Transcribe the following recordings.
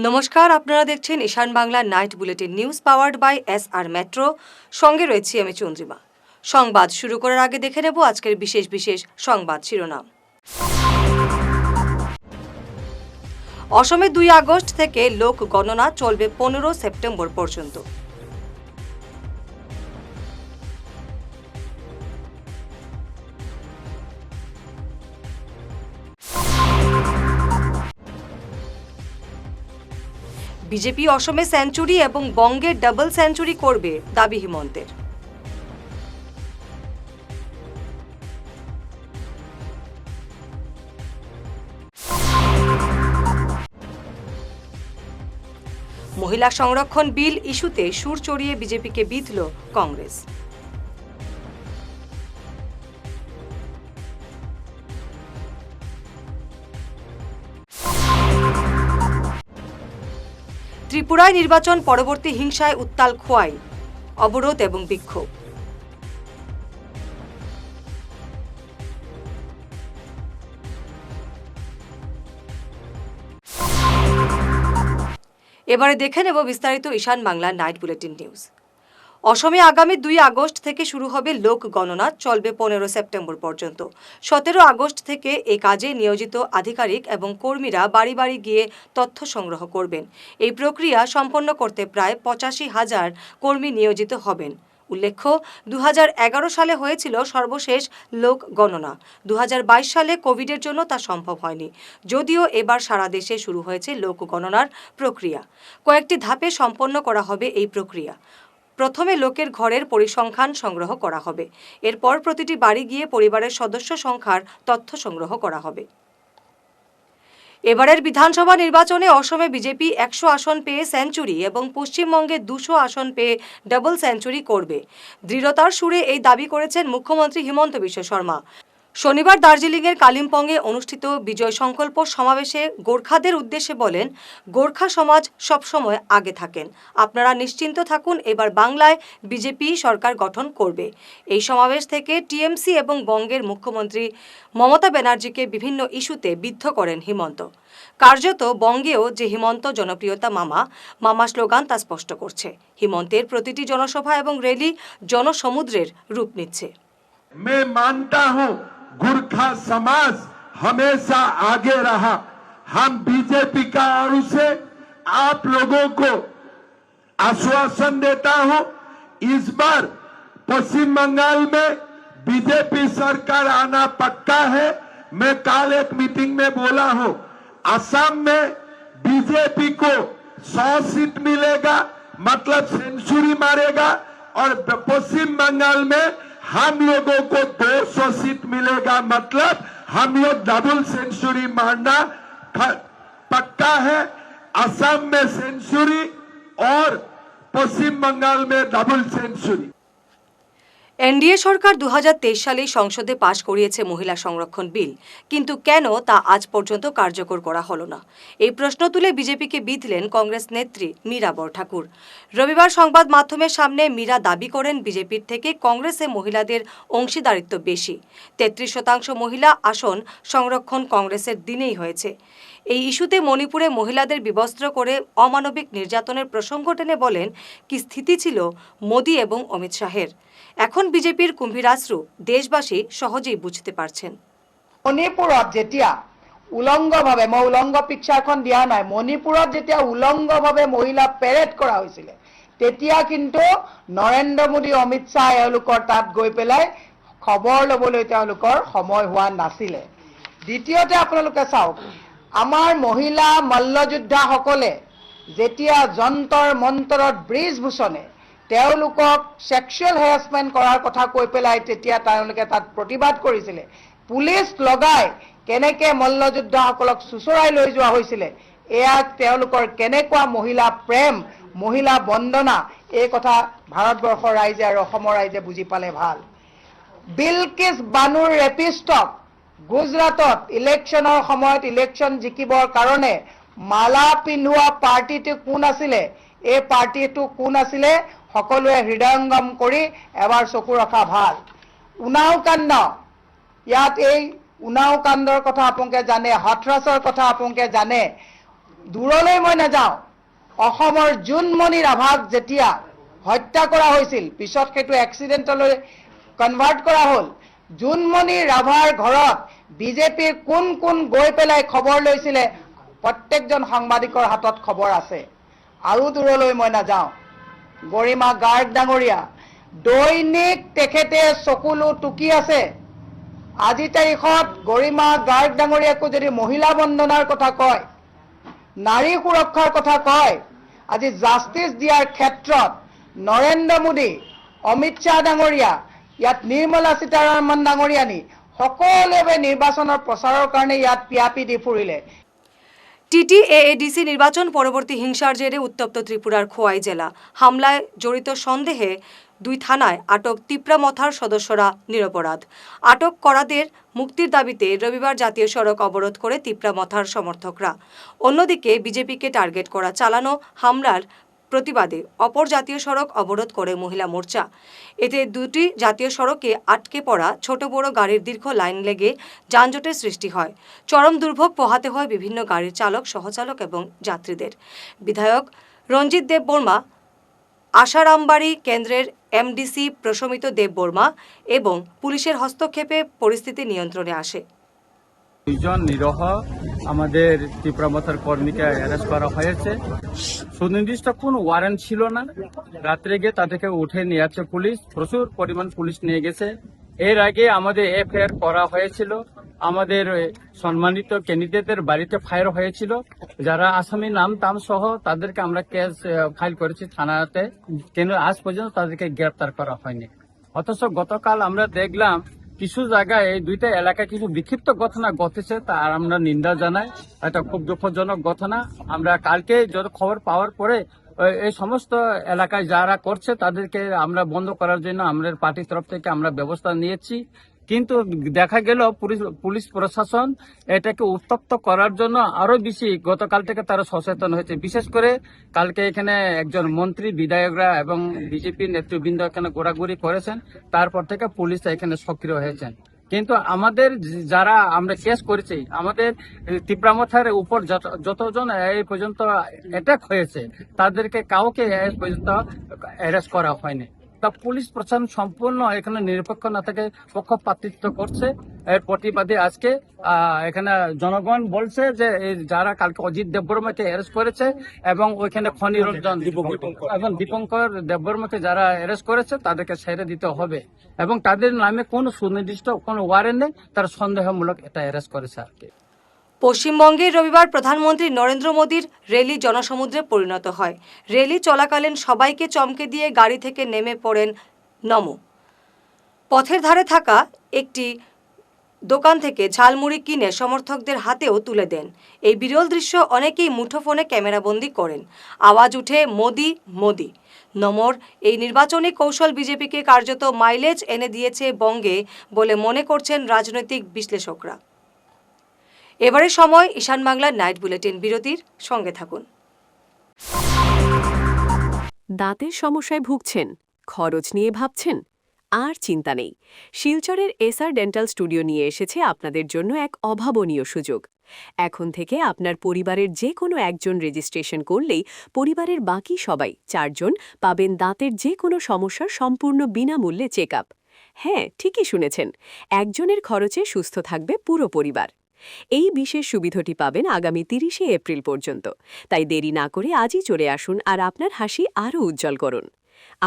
নমস্কার, আপনারা দেখছেন Ishan Bangla night bulletin news powered by SR metro. সঙ্গে রয়েছি আমি চন্দ্রিমা। সংবাদ শুরু করার আগে দেখে নেব আজকের বিশেষ সংবাদ শিরোনাম। অসমে 2 আগস্ট থেকে লোক গণনা চলবে 15 সেপ্টেম্বর পর্যন্ত। বিজেপি অসমে সেঞ্চুরি এবং বঙ্গে ডাবল সেঞ্চুরি করবে, দাবি হিমন্তের। মহিলা সংরক্ষণ বিল ইস্যুতে সুর চড়িয়ে বিজেপিকে বিঁধল কংগ্রেস। ত্রিপুরায় নির্বাচন পরবর্তী হিংসায় উত্তাল খোয়াই, অবরোধ এবং বিক্ষোভ। এবারে দেখে নেব বিস্তারিত ঈশান বাংলা নাইট বুলেটিন নিউজ। অসমে আগামী 2 আগস্ট থেকে শুরু হবে লোক গণনা, চলবে 15 সেপ্টেম্বর পর্যন্ত। 17 আগস্ট থেকে এই কাজে নিয়োজিত আধিকারিক এবং কর্মীরা বাড়ি বাড়ি গিয়ে তথ্য সংগ্রহ করবেন। এই প্রক্রিয়া সম্পন্ন করতে প্রায় 85,000 কর্মী নিয়োজিত হবেন। উল্লেখ্য, 2011 সালে হয়েছিল সর্বশেষ লোক গণনা। 2022 সালে কোভিডের জন্য তা সম্ভব হয়নি, যদিও এবার সারা দেশে শুরু হয়েছে লোক গণনার প্রক্রিয়া। কয়েকটি ধাপে সম্পন্ন করা হবে এই প্রক্রিয়া। প্রথমে লোকের ঘরের পরিসংখ্যান সংগ্রহ করা হবে। এরপর প্রতিটি বাড়ি গিয়ে পরিবারের সদস্য সংখ্যার তথ্য সংগ্রহ করা হবে। এবারের বিধানসভা নির্বাচনে অসমে বিজেপি 100 আসন পেয়ে সেঞ্চুরি এবং পশ্চিমবঙ্গে 200 আসন পেয়ে ডাবল সেঞ্চুরি করবে। দৃঢ়তার সুরে এই দাবি করেছেন মুখ্যমন্ত্রী হিমন্ত বিশ্ব শর্মা। শনিবার দার্জিলিংয়ের কালিম্পংয়ে অনুষ্ঠিত বিজয় সংকল্প সমাবেশে গোর্খাদের উদ্দেশ্যে বলেন, গোর্খা সমাজ সবসময় আগে থাকেন। আপনারা নিশ্চিন্ত থাকুন, এবার বাংলায় বিজেপি সরকার গঠন করবে। এই সমাবেশ থেকে টিএমসি এবং বঙ্গের মুখ্যমন্ত্রী মমতা ব্যানার্জিকে বিভিন্ন ইস্যুতে বিদ্ধ করেন হিমন্ত। কার্যত বঙ্গেও যে হিমন্ত জনপ্রিয়তা মামা স্লোগান তা স্পষ্ট করছে। হিমন্তের প্রতিটি জনসভা এবং র্যালি জনসমুদ্রের রূপ নিচ্ছে। मैं मानता हूं गोरखा समाज हमेशा आगे रहा। हम बीजेपी का और उसे आप लोगों को आश्वासन देता हूं, इस बार पश्चिम बंगाल में बीजेपी सरकार आना पक्का है। मैं कल एक मीटिंग में बोला हूं, असम में बीजेपी को 100 सीट मिलेगा, मतलब सेंचुरी मारेगा, और पश्चिम बंगाल में हम लोगों को 200 सीट मिलेगा, मतलब हम लोग डबल सेंचुरी मारना पक्का है। असम में सेंचुरी और पश्चिम बंगाल में डबल सेंचुरी। এনডিএ সরকার 2023 সালে সংসদে পাশ করিয়েছে মহিলা সংরক্ষণ বিল, কিন্তু কেন তা আজ পর্যন্ত কার্যকর করা হলো না? এই প্রশ্ন তুলে বিজেপিকে বিঁধলেন কংগ্রেস নেত্রী মীরা বরঠাকুর। রবিবার সংবাদ মাধ্যমের সামনে মীরা দাবি করেন, বিজেপির থেকে কংগ্রেসে মহিলাদের অংশীদারিত্ব বেশি। 33% মহিলা আসন সংরক্ষণ কংগ্রেসের দিনেই হয়েছে। এই ইস্যুতে মণিপুরে মহিলাদের বিবস্ত্র করে অমানবিক নির্যাতনের প্রসঙ্গ টেনে বলেন, কি স্থিতি ছিল মোদি এবং অমিত শাহের। এখন বিজেপির কুম্ভীরাশ্রু দেশবাসী সহজেই বুঝতে পারছেন। মণিপুৰত যেতিয়া উলংগভাৱে, মই উলংগ পিকচাৰখন দিয়া নাই, মণিপুৰত যেতিয়া উলংগভাৱে মহিলা পেৰেড কৰা হৈছিল, তেতিয়া কিন্তু নৰেন্দ্ৰ মোদী, অমিত শ্বাহ এওঁলোকৰ তাত গৈ পেলাই খবৰ ল'বলৈ তেওঁলোকৰ সময় হোৱা নাছিলে। দ্বিতীয়তে আপোনালোকে চাওক, আমাৰ মহিলা মল্লযোদ্ধাসকলে যেতিয়া যন্তৰ মন্তৰত ব্ৰিজভূষণে তেওঁলোকক সেক্সুৱেল হেৰাছমেণ্ট কৰাৰ কথা কৈ পেলাই তেতিয়া তেওঁলোকে তাত প্ৰতিবাদ কৰিছিলে, পুলিচ লগাই কেনেকে মল্লযোদ্ধাসকলক চুচৰাই লৈ যোৱা হৈছিলে, এয়া তেওঁলোকৰ কেনেকুৱা মহিলা প্ৰেম, মহিলা বন্দনা, এই কথা ভাৰতবৰ্ষৰ ৰাইজে আৰু অসমৰ ৰাইজে বুজি পালে ভাল। বিলকিছ বানুৰ ৰেপিষ্টক গুজৰাটত ইলেকশ্যনৰ সময়ত ইলেকশ্যন জিকিবৰ কাৰণে মালা পিন্ধোৱা পাৰ্টিটো কোন আছিলে, এই পাৰ্টিটো কোন আছিলে, সকলোৱে হৃদয়ঙ্গম কৰি এবাৰ চকু ৰখা ভাল। উনাও কাণ্ড, ইয়াত এই উনাও কাণ্ডৰ কথা আপোনালোকে জানে, হথৰাছৰ কথা আপোনালোকে জানে। দূৰলৈ মই নাযাওঁ, অসমৰ জোনমণি ৰাভাক যেতিয়া হত্যা কৰা হৈছিল, পিছত সেইটো এক্সিডেণ্টলৈ কনভাৰ্ট কৰা হ'ল, জোনমণি ৰাভাৰ ঘৰত বিজেপিৰ কোন কোন গৈ পেলাই খবৰ লৈছিলে প্ৰত্যেকজন সাংবাদিকৰ হাতত খবৰ আছে। আৰু দূৰলৈ মই নাযাওঁ, গৰিমা গাৰ্গ ডাঙৰীয়া দৈনিক তেখেতে চকুলো টুকি আছে। আজি তাৰিখত গৰিমা গাৰ্গ ডাঙৰীয়াকো যদি মহিলা বন্দনাৰ কথা কয়, নাৰী সুৰক্ষাৰ কথা কয়, আজি জাষ্টিছ দিয়াৰ ক্ষেত্ৰত নৰেন্দ্ৰ মোদী, অমিত শ্বাহ ডাঙৰীয়া, ইয়াত নিৰ্মলা সীতাৰামন ডাঙৰীয়ানী সকলোৱে নিৰ্বাচনৰ প্ৰচাৰৰ কাৰণে ইয়াত পিয়াপি দি ফুৰিলে। TTAADC নির্বাচন পরবর্তী হিংসার জেরে উত্তপ্ত ত্রিপুরার খোয়াই জেলা। হামলায় জড়িত সন্দেহে 2 থানায় আটক তিপ্রামথার সদস্যরা নিরপরাধ। আটক করাদের মুক্তির দাবিতে রবিবার জাতীয় সড়ক অবরোধ করে তিপ্রামথার সমর্থকরা। অন্যদিকে বিজেপিকে টার্গেট করা চালানো হামলার প্রতিবাদে অপর জাতীয় সড়ক অবরোধ করে মহিলা মোর্চা। এতে 2টি জাতীয় সড়কে আটকে পড়া ছোট বড় গাড়ির দীর্ঘ লাইন লেগে যানজটের সৃষ্টি হয়। চরম দুর্ভোগ পোহাতে হয় বিভিন্ন গাড়ির চালক, সহচালক এবং যাত্রীদের। বিধায়ক রঞ্জিত দেববর্মা, আশারামবাড়ি কেন্দ্রের MDC প্রশমিত দেববর্মা এবং পুলিশের হস্তক্ষেপে পরিস্থিতি নিয়ন্ত্রণে আসে। 2 জন নিরহ আমাদের তিপ্রামথার কর্মীকে অ্যারেস্ট করা হয়েছে। সুনির্দিষ্ট কোন ওয়ারেন্ট ছিল না। রাত্রে গিয়ে তাদেরকে উঠে নিয়ে যাচ্ছে পুলিশ, প্রচুর পরিমাণ পুলিশ নিয়ে গেছে। এর আগে আমাদের FIR করা হয়েছিল, আমাদের সম্মানিত ক্যান্ডিডেটদের বাড়িতে ফায়ার হয়েছিল। যারা আসামি নাম টাম সহ তাদেরকে আমরা কেস ফাইল করেছি থানাতে, কিন্তু আজ পর্যন্ত তাদেরকে গ্রেপ্তার করা হয়নি। অথচ গতকাল আমরা দেখলাম কিছু জায়গায় এই 2টা এলাকায় কিছু বিক্ষিপ্ত ঘটনা ঘটেছে, তার আমরা নিন্দা জানাই। এটা খুব দুঃখজনক ঘটনা। আমরা কালকে যত খবর পাওয়ার পরে এই সমস্ত এলাকায় যারা করছে তাদেরকে আমরা বন্ধ করার জন্য আমাদের পার্টির তরফ থেকে আমরা ব্যবস্থা নিয়েছি। কিন্তু দেখা গেল পুলিশ প্রশাসন এটাকে উত্তপ্ত করার জন্য আরো বেশি গতকাল থেকে তারা সচেতন হয়েছে। বিশেষ করে কালকে এখানে একজন মন্ত্রী, বিধায়করা এবং বিজেপি নেতৃবৃন্দ এখানে ঘোরাঘুরি করেছেন, তারপর থেকে পুলিশ এখানে সক্রিয় হয়েছেন। কিন্তু আমাদের যারা আমরা কেস করেছি, আমাদের তিপ্রামথার উপর যতজন এই পর্যন্ত অ্যাটাক হয়েছে তাদেরকে কাউকে এই পর্যন্ত অ্যারেস্ট করা হয়নি। তা পুলিশ প্রশাসন সম্পূর্ণ এখানে নিরপেক্ষ না থেকে পক্ষপাতিত্ব করছে। এর প্রতিবাদে আজকে এখানে জনগণ বলছে যে যারা কালকে অজিত দেববর্মাকে অ্যারেস্ট করেছে এবং ওইখানে খনিরঞ্জন এবং দীপঙ্কর দেববর্মাকে যারা অ্যারেস্ট করেছে তাদেরকে ছেড়ে দিতে হবে এবং তাদের নামে কোনো সুনির্দিষ্ট কোনো ওয়ারেন্ট নেই, তারা সন্দেহমূলক এটা অ্যারেস্ট করেছে আর কি। পশ্চিমবঙ্গে রবিবার প্রধানমন্ত্রী নরেন্দ্র মোদীর র্যালি জনসমুদ্রে পরিণত হয়। র্যালি চলাকালীন সবাইকে চমকে দিয়ে গাড়ি থেকে নেমে পড়েন নমো। পথের ধারে থাকা একটি দোকান থেকে ঝালমুড়ি কিনে সমর্থকদের হাতেও তুলে দেন। এই বিরল দৃশ্য অনেকেই মুঠোফোনে ক্যামেরাবন্দি করেন। আওয়াজ উঠে মোদি মোদি। নমোর এই নির্বাচনী কৌশল বিজেপিকে কার্যত মাইলেজ এনে দিয়েছে বঙ্গে বলে মনে করছেন রাজনৈতিক বিশ্লেষকরা। এবারে সময় ঈশান বাংলার নাইট বুলেটিন বিরতির সঙ্গে থাকুন। দাঁতের সমস্যায় ভুগছেন, খরচ নিয়ে ভাবছেন, আর চিন্তা নেই। শিলচরের এসআর ডেন্টাল স্টুডিও নিয়ে এসেছে আপনাদের জন্য এক অভাবনীয় সুযোগ। এখন থেকে আপনার পরিবারের যে কোনো একজন রেজিস্ট্রেশন করলেই পরিবারের বাকি সবাই 4 জন পাবেন দাঁতের যে কোনো সমস্যার সম্পূর্ণ বিনামূল্যে চেক আপ। হ্যাঁ, ঠিকই শুনেছেন, একজনের খরচে সুস্থ থাকবে পুরো পরিবার। এই বিশেষ সুবিধাটি পাবেন আগামী 30শে এপ্রিল পর্যন্ত। তাই দেরি না করে আজই চলে আসুন আর আপনার হাসি আরও উজ্জ্বল করুন।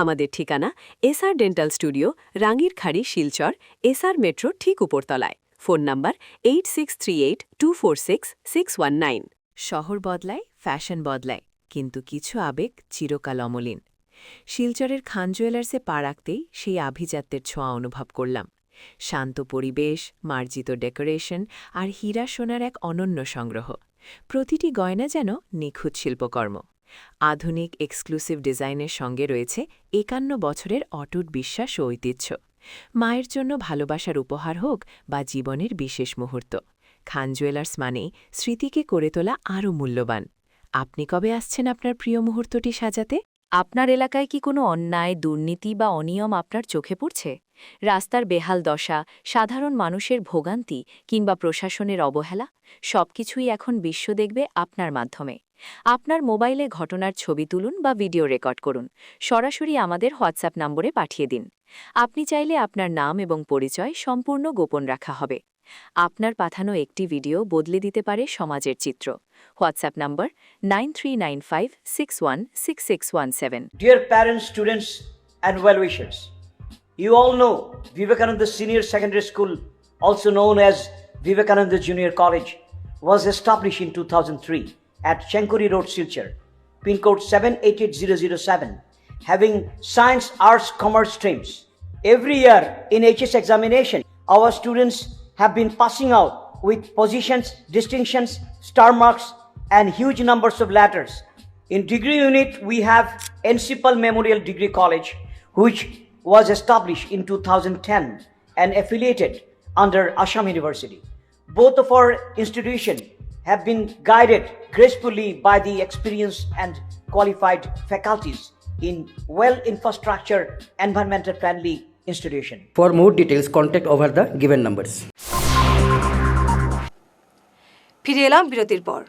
আমাদের ঠিকানা SR dental studio, Rangirkhari, Silchar, SR metro ঠিক উপরতলায়। Phone number 8638246619। শহর বদলায়, ফ্যাশন বদলায়, কিন্তু কিছু আবেগ চিরকাল অমলিন। শিলচরের খান জুয়েলার্সে পা রাখতেই সেই আভিজাত্যের ছোঁয়া অনুভব করলাম। শান্ত পরিবেশ, মার্জিত ডেকোরেশন আর হীরা সোনার এক অনন্য সংগ্রহ। প্রতিটি গয়না যেন নিখুঁত শিল্পকর্ম। আধুনিক এক্সক্লুসিভ ডিজাইনের সঙ্গে রয়েছে 51 বছরের অটুট বিশ্বাস ও ঐতিহ্য। মায়ের জন্য ভালোবাসার উপহার হোক বা জীবনের বিশেষ মুহূর্ত, খান জুয়েলার্স মানেই স্মৃতিকে করে তোলা আরও মূল্যবান। আপনি কবে আসছেন আপনার প্রিয় মুহূর্তটি সাজাতে? আপনার এলাকায় কি কোনো অন্যায়, দুর্নীতি বা অনিয়ম আপনার চোখে পড়ছে? রাস্তার বেহাল দশা, সাধারণ মানুষের ভোগান্তি কিংবা প্রশাসনের অবহেলা সবকিছুই এখন বিশ্ব দেখবে আপনার মাধ্যমে। আপনার মোবাইলে ঘটনার ছবি তুলুন বা ভিডিও রেকর্ড করুন, সরাসরি আমাদের হোয়াটসঅ্যাপ নম্বরে পাঠিয়ে দিন। আপনি চাইলে আপনার নাম এবং পরিচয় সম্পূর্ণ গোপন রাখা হবে। আপনার পাঠানো একটি ভিডিও বদলে দিতে পারে সমাজের চিত্র। WhatsApp number 9395616617। Dear parents, students, and well-wishers, you all know Vivekananda Senior Secondary School, also known as Vivekananda Junior College, was established in 2003 at Chenkuri Road, Silchar, pin code 788007, having science, arts, commerce streams. Every year in HS examination, our students have been passing out with positions, distinctions, star marks, and huge numbers of letters. In degree unit, we have Encipal Memorial Degree College, which was established in 2010 and affiliated under Assam University. Both of our institutions have been guided gracefully by the experienced and qualified faculties in well-infrastructure, environmental-friendly institution. For more details, contact over the given numbers. ফিরে এলাম বিরতির পর।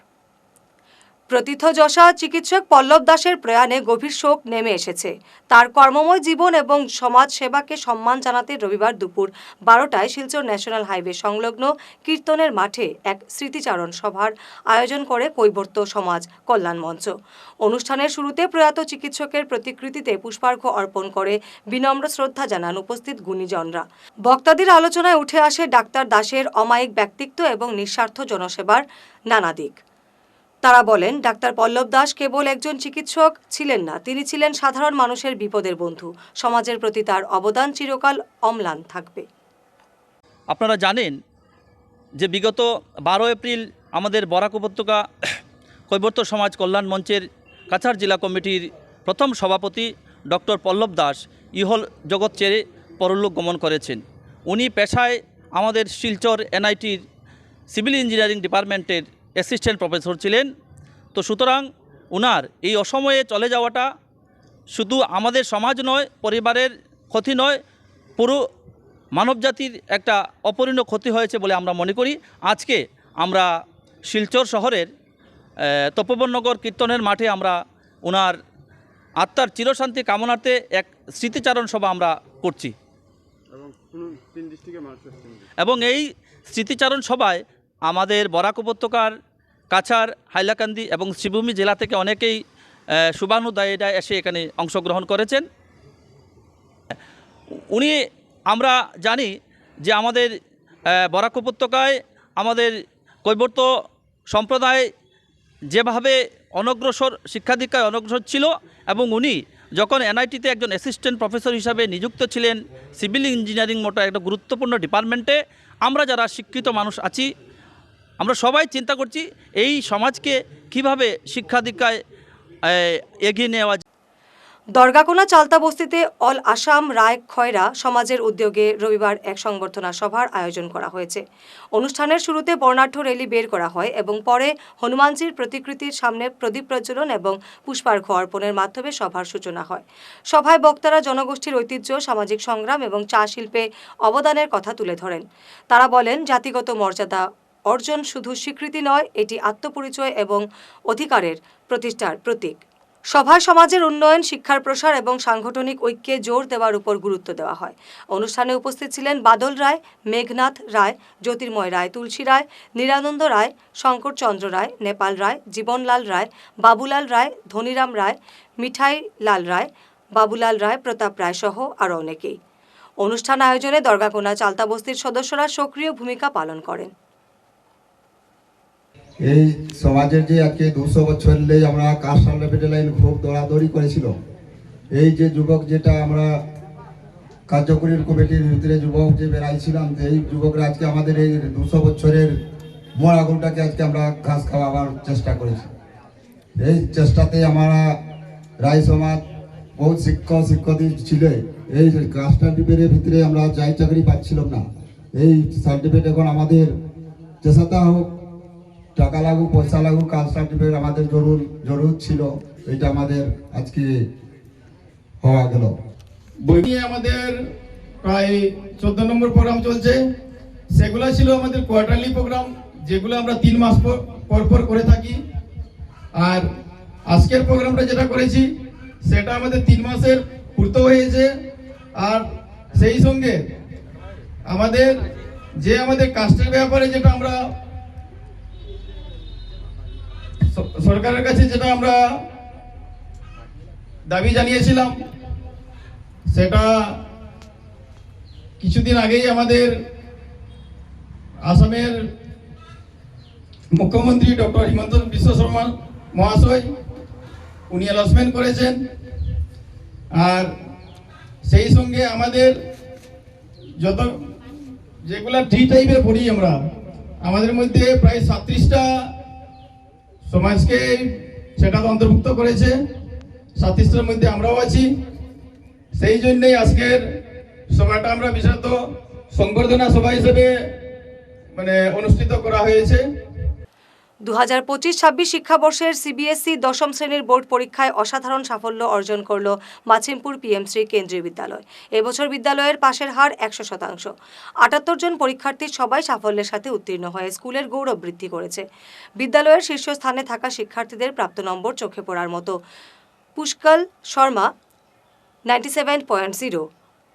প্রথিতযশা চিকিৎসক পল্লব দাসের প্রয়াণে গভীর শোক নেমে এসেছে। তার কর্মময় জীবন এবং সমাজ সেবাকে সম্মান জানাতে রবিবার দুপুর 12টায় শিলচর ন্যাশনাল হাইওয়ে সংলগ্ন কীর্তনের মাঠে এক স্মৃতিচারণ সভার আয়োজন করে কৈবর্ত সমাজ কল্যাণ মঞ্চ। অনুষ্ঠানের শুরুতে প্রয়াত চিকিৎসকের প্রতিকৃতিতে পুষ্পার্ঘ্য অর্পণ করে বিনম্র শ্রদ্ধা জানান উপস্থিত গুণীজনরা। বক্তাদের আলোচনায় উঠে আসে ডাক্তার দাসের অমায়িক ব্যক্তিত্ব এবং নিঃস্বার্থ জনসেবার নানা দিক। তারা বলেন, ডাক্তার পল্লব দাস কেবল একজন চিকিৎসক ছিলেন না, তিনি ছিলেন সাধারণ মানুষের বিপদের বন্ধু। সমাজের প্রতি তার অবদান চিরকাল অম্লান থাকবে। আপনারা জানেন যে বিগত 12 এপ্রিল আমাদের বরাক উপত্যকা কৈবর্ত সমাজ কল্যাণ মঞ্চের কাছাড় জেলা কমিটির প্রথম সভাপতি ডক্টর পল্লব দাস ইহল জগৎ ছেড়ে পরলোক গমন করেছেন। উনি পেশায় আমাদের শিলচর এনআইটির সিভিল ইঞ্জিনিয়ারিং ডিপার্টমেন্টের অ্যাসিস্ট্যান্ট প্রফেসর ছিলেন। তো সুতরাং ওনার এই অসময়ে চলে যাওয়াটা শুধু আমাদের সমাজ নয়, পরিবারের ক্ষতি নয়, পুরো মানবজাতির একটা অপরিণীয় ক্ষতি হয়েছে বলে আমরা মনে করি। আজকে আমরা শিলচর শহরের তপবননগর কীর্তনের মাঠে আমরা ওনার আত্মার চিরশান্তি কামনার্থে এক স্মৃতিচারণ সভা আমরা করছি এবং এই স্মৃতিচারণ সভায় আমাদের বরাক উপত্যকার কাছাড়, হাইলাকান্দি এবং শ্রীভূমি জেলা থেকে অনেকেই শুভানুদায়ীরা এসে এখানে অংশগ্রহণ করেছেন। উনি আমরা জানি যে আমাদের বরাক উপত্যকায় আমাদের কৈবর্ত সম্প্রদায় যেভাবে অনগ্রসর শিক্ষা দীক্ষায় অনগ্রসর ছিল এবং উনি যখন এনআইটিতে একজন অ্যাসিস্ট্যান্ট প্রফেসর হিসাবে নিযুক্ত ছিলেন সিভিল ইঞ্জিনিয়ারিং মতো একটা গুরুত্বপূর্ণ ডিপার্টমেন্টে, আমরা যারা শিক্ষিত মানুষ আছি আমরা সবাই চিন্তা করছি এই সমাজকে কিভাবে শিক্ষা দীক্ষায় এগিয়ে নেওয়া। দরগাকোনা চালতা বস্তিতে অল আসাম রায় খয়রা সমাজের উদ্যোগে রবিবার এক সংবর্ধনা সভার আয়োজন করা হয়েছে। অনুষ্ঠানের শুরুতে বর্ণাঢ্য র্যালি বের করা হয় এবং পরে হনুমানজির প্রতিকৃতির সামনে প্রদীপ প্রজ্বলন এবং পুষ্পার্ঘ্য অর্পণের মাধ্যমে সভার সূচনা হয়। সভায় বক্তারা জনগোষ্ঠীর ঐতিহ্য, সামাজিক সংগ্রাম এবং চা শিল্পে অবদানের কথা তুলে ধরেন। তারা বলেন, জাতিগত মর্যাদা অর্জন শুধু স্বীকৃতি নয়, এটি আত্মপরিচয় এবং অধিকারের প্রতিষ্ঠার প্রতীক। সভায় সমাজের উন্নয়ন, শিক্ষার প্রসার এবং সাংগঠনিক ঐক্যে জোর দেওয়ার উপর গুরুত্ব দেওয়া হয়। অনুষ্ঠানে উপস্থিত ছিলেন বাদল রায়, মেঘনাথ রায়, জ্যোতির্ময় রায়, তুলসী রায়, নিরানন্দ রায়, শঙ্করচন্দ্র রায়, নেপাল রায়, জীবনলাল রায়, বাবুলাল রায়, ধনিরাম রায়, মিঠাই লাল রায়, বাবুলাল রায়, প্রতাপ রায় সহ আরও অনেকেই। অনুষ্ঠান আয়োজনে দরগাকোনা চালতা বস্তির সদস্যরা সক্রিয় ভূমিকা পালন করেন। এই সমাজের যে আজকে 200 বছর ধরে আমরা কাস্ট লেভেল লাইন খুব দৌড়াদৌড়ি করেছিল, এই যে যুবক যেটা আমরা কার্যকরী কমিটির ভিতরে যুবক যে বেড়াইছিলাম, এই যুবকরা আজকে আমাদের এই 200 বছরের মরা গরুটাকে আজকে আমরা ঘাস খাওয়াবার চেষ্টা করেছি। এই চেষ্টাতে আমরা রায় সমাজ বহুত শিক্ষিত ছিল। এই কাস্ট সার্টিফিকেটের ভিতরে আমরা চাই চাকরি পাচ্ছিলাম না। এই সার্টিফিকেট এখন আমাদের চেষ্টা হোক, টাকা লাগুক পয়সা লাগুক, কাস্ট সার্টিফিকেট আমাদের জরুর ছিল। এটা আমাদের আজকে হওয়া গেল। বই আমাদের প্রায় 14 নম্বর প্রোগ্রাম চলছে। সেগুলো ছিল আমাদের কোয়ার্টারলি প্রোগ্রাম, যেগুলো আমরা 3 মাস পর পর করে থাকি। আর আজকের প্রোগ্রামটা যেটা করেছি সেটা আমাদের 3 মাসের পূর্ত হয়েছে। আর সেই সঙ্গে আমাদের কাস্টের ব্যাপারে যেটা আমরা সরকারের কাছে যেটা আমরা দাবি জানিয়েছিলাম, সেটা কিছুদিন আগেই আমাদের আসামের মুখ্যমন্ত্রী ডক্টর হিমন্ত বিশ্ব শর্মা মহাশয় উনি অ্যানাউন্সমেন্ট করেছেন। আর সেই সঙ্গে আমাদের যেগুলা ডি টাইপের পড়ি আমরা, আমাদের মধ্যে প্রায় 37টা সমাজকে সেটা অন্তর্ভুক্ত করেছে। 37টার মধ্যে আমরাও আছি। সেই জন্যই আজকের সভাটা আমরা বিশেষত সংবর্ধনা সভা হিসেবে অনুষ্ঠিত করা হয়েছে। 2025-26 শিক্ষাবর্ষের সিবিএসই 10ম শ্রেণীর বোর্ড পরীক্ষায় অসাধারণ সাফল্য অর্জন করল মাছিমপুর পিএমশ্রী কেন্দ্রীয় বিদ্যালয়। এবছর বিদ্যালয়ের পাশের হার 100%। 78 জন পরীক্ষার্থীর সবাই সাফল্যের সাথে উত্তীর্ণ হয়ে স্কুলের গৌরব বৃদ্ধি করেছে। বিদ্যালয়ের শীর্ষস্থানে থাকা শিক্ষার্থীদের প্রাপ্ত নম্বর চোখে পড়ার মতো। পুষ্কল শর্মা 97.0,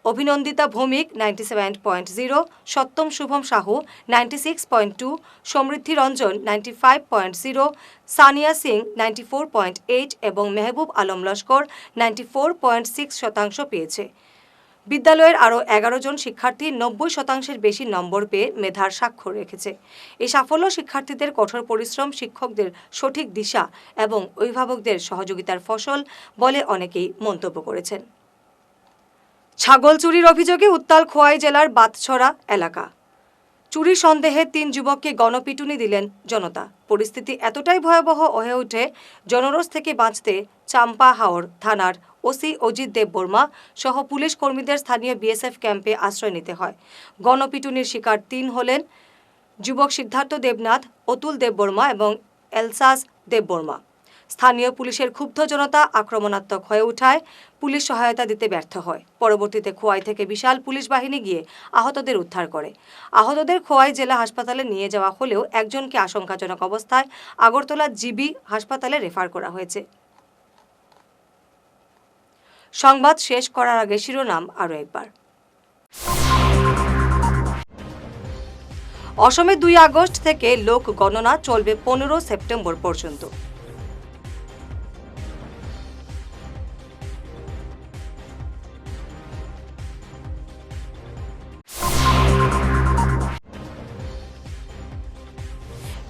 অভিনন্দিতা ভৌমিক 97.0, সত্যম শুভম সাহু 96.2, সমৃদ্ধি রঞ্জন 95.0, সানিয়া সিং 94.8 এবং মেহবুব আলম লস্কর 94.6% পেয়েছে। বিদ্যালয়ের আরও 11 জন শিক্ষার্থী 90%-এর বেশি নম্বর পেয়ে মেধার স্বাক্ষর রেখেছে। এই সাফল্য শিক্ষার্থীদের কঠোর পরিশ্রম, শিক্ষকদের সঠিক দিশা এবং অভিভাবকদের সহযোগিতার ফসল বলে অনেকেই মন্তব্য করেছেন। ছাগল চুরির অভিযোগে উত্তাল খোয়াই জেলার বাতছড়া এলাকা। চুরির সন্দেহে 3 যুবককে গণপিটুনি দিলেন জনতা। পরিস্থিতি এতটাই ভয়াবহ হয়ে ওঠে, জনরোষ থেকে বাঁচতে চাম্পাহাওর থানার ওসি অজিত দেববর্মা সহ পুলিশ কর্মীদের স্থানীয় বিএসএফ ক্যাম্পে আশ্রয় নিতে হয়। গণপিটুনির শিকার 3 হলেন যুবক সিদ্ধার্থ দেবনাথ, অতুল দেববর্মা এবং এলসাস দেববর্মা। স্থানীয় পুলিশের ক্ষুব্ধ জনতা আক্রমণাত্মক হয়ে ওঠায় পুলিশ সহায়তা দিতে ব্যর্থ হয়। পরবর্তীতে খোয়াই থেকে বিশাল পুলিশ বাহিনী গিয়ে আহতদের উদ্ধার করে। আহতদের খোয়াই জেলা হাসপাতালে নিয়ে যাওয়া হলেও একজনকে আশঙ্কাজনক অবস্থায় আগরতলা জিবি হাসপাতালে রেফার করা হয়েছে। সংবাদ শেষ করার আগে শিরোনাম আরও একবার। অসমে 2 আগস্ট থেকে লোক গণনা চলবে 15 সেপ্টেম্বর পর্যন্ত।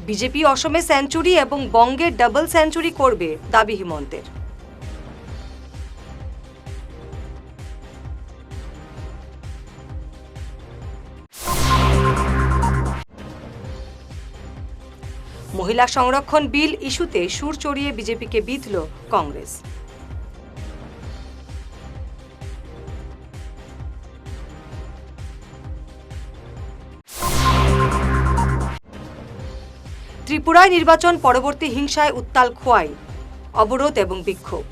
বিজেপি অসমে সেঞ্চুরি এবং বঙ্গে ডাবল সেঞ্চুরি করবে, দাবি হিমন্তের। মহিলা সংরক্ষণ বিল ইস্যুতে সুর চড়িয়ে বিজেপিকে বিঁধল কংগ্রেস। ত্রিপুরায় নির্বাচন পরবর্তী হিংসায় উত্তাল খোয়াই, অবরোধ এবং বিক্ষোভ।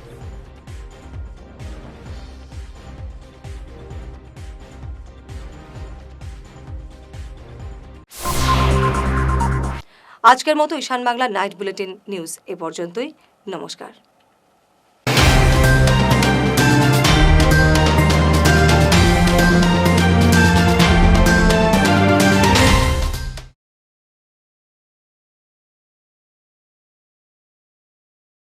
আজকের মতো ঈশান বাংলা নাইট বুলেটিন নিউজ এ পর্যন্তই। নমস্কার।